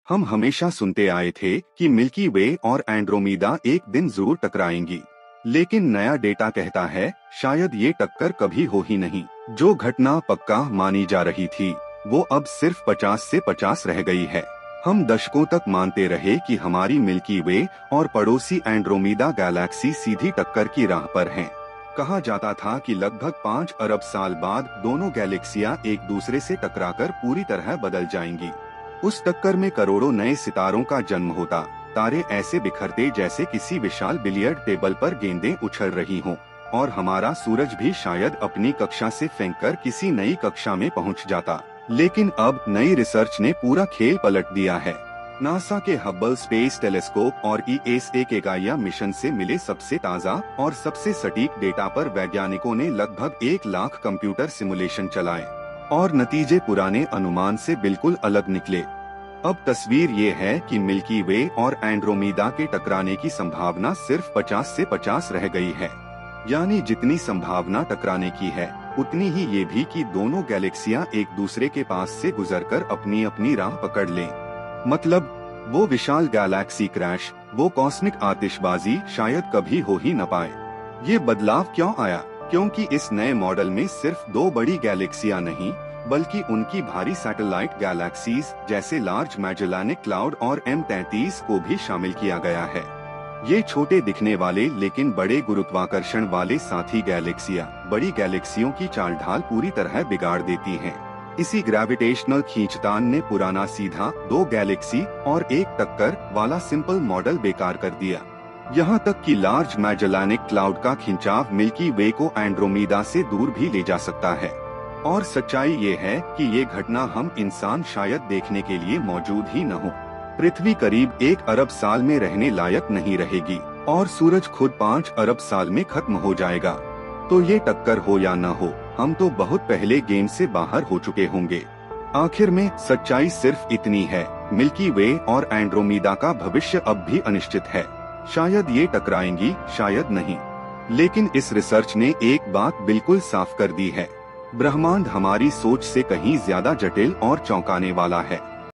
हम हमेशा सुनते आए थे कि मिल्की वे और एंड्रोमीदा एक दिन जरूर टकराएंगी, लेकिन नया डेटा कहता है शायद ये टक्कर कभी हो ही नहीं। जो घटना पक्का मानी जा रही थी वो अब सिर्फ 50 से 50 रह गई है। हम दशकों तक मानते रहे कि हमारी मिल्की वे और पड़ोसी एंड्रोमीदा गैलेक्सी सीधी टक्कर की राह पर हैं। कहा जाता था कि लगभग 5 अरब साल बाद दोनों गैलेक्सियां एक दूसरे से टकराकर पूरी तरह बदल जाएंगी। उस टक्कर में करोड़ों नए सितारों का जन्म होता, तारे ऐसे बिखरते जैसे किसी विशाल बिलियर्ड टेबल पर गेंदें उछल रही हों, और हमारा सूरज भी शायद अपनी कक्षा से फेंककर किसी नई कक्षा में पहुंच जाता। लेकिन अब नई रिसर्च ने पूरा खेल पलट दिया है। नासा के हब्बल स्पेस टेलीस्कोप और ESA के गाइया मिशन से मिले सबसे ताज़ा और सबसे सटीक डेटा पर वैज्ञानिकों ने लगभग 1 लाख कंप्यूटर सिमुलेशन चलाए, और नतीजे पुराने अनुमान से बिल्कुल अलग निकले। अब तस्वीर ये है कि मिल्की वे और एंड्रोमीदा के टकराने की संभावना सिर्फ 50 से 50 रह गई है। यानी जितनी संभावना टकराने की है उतनी ही ये भी कि दोनों गैलेक्सियां एक दूसरे के पास से गुजरकर अपनी अपनी राह पकड़ लें। मतलब वो विशाल गैलेक्सी क्रैश, वो कॉस्मिक आतिशबाजी शायद कभी हो ही न पाए। ये बदलाव क्यों आया? क्योंकि इस नए मॉडल में सिर्फ 2 बड़ी गैलेक्सियां नहीं, बल्कि उनकी भारी सैटेलाइट गैलेक्सीज जैसे लार्ज मैजेलानिक क्लाउड और M33 को भी शामिल किया गया है। ये छोटे दिखने वाले लेकिन बड़े गुरुत्वाकर्षण वाले साथी गैलेक्सियां बड़ी गैलेक्सियों की चाल ढाल पूरी तरह बिगाड़ देती हैं। इसी ग्रेविटेशनल खींचतान ने पुराना सीधा 2 गैलेक्सी और एक टक्कर वाला सिंपल मॉडल बेकार कर दिया। यहाँ तक कि लार्ज मैजेलानिक क्लाउड का खिंचाव मिल्की वे को एंड्रोमीदा से दूर भी ले जा सकता है। और सच्चाई ये है कि ये घटना हम इंसान शायद देखने के लिए मौजूद ही न हो। पृथ्वी करीब 1 अरब साल में रहने लायक नहीं रहेगी, और सूरज खुद 5 अरब साल में खत्म हो जाएगा। तो ये टक्कर हो या न हो, हम तो बहुत पहले गेम से बाहर हो चुके होंगे। आखिर में सच्चाई सिर्फ इतनी है, मिल्की वे और एंड्रोमीदा का भविष्य अब भी अनिश्चित है। शायद ये टकराएंगी, शायद नहीं। लेकिन इस रिसर्च ने एक बात बिल्कुल साफ कर दी है, ब्रह्मांड हमारी सोच से कहीं ज्यादा जटिल और चौंकाने वाला है।